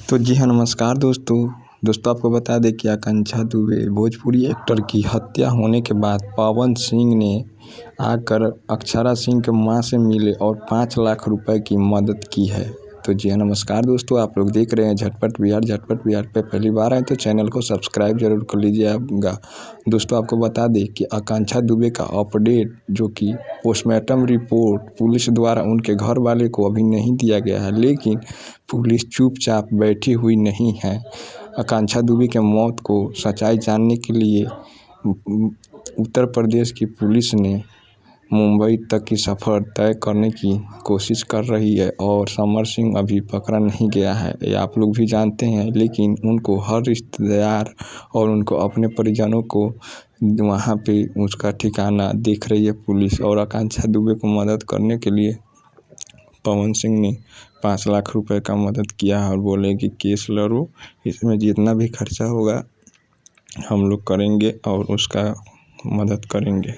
तो जी हाँ, नमस्कार दोस्तों आपको बता दें कि आकांक्षा दुबे भोजपुरी एक्टर की हत्या होने के बाद पवन सिंह ने आकर अक्षरा सिंह के मां से मिले और 5 लाख रुपए की मदद की है। तो जी हाँ, नमस्कार दोस्तों, आप लोग देख रहे हैं झटपट बिहार पे पहली बार आए तो चैनल को सब्सक्राइब जरूर कर लीजिएगा। दोस्तों आपको बता दें कि आकांक्षा दुबे का अपडेट जो कि पोस्टमार्टम रिपोर्ट पुलिस द्वारा उनके घर वाले को अभी नहीं दिया गया है, लेकिन पुलिस चुपचाप बैठी हुई नहीं है। आकांक्षा दुबे के मौत को सच्चाई जानने के लिए उत्तर प्रदेश की पुलिस ने मुंबई तक की सफ़र तय करने की कोशिश कर रही है और समर सिंह अभी पकड़ा नहीं गया है, ये आप लोग भी जानते हैं। लेकिन उनको हर रिश्तेदार और उनको अपने परिजनों को वहाँ पे उसका ठिकाना देख रही है पुलिस। और आकांक्षा दुबे को मदद करने के लिए पवन सिंह ने 5 लाख रुपए का मदद किया है और बोले कि केस लड़ो, इसमें जितना भी खर्चा होगा हम लोग करेंगे और उसका मदद करेंगे।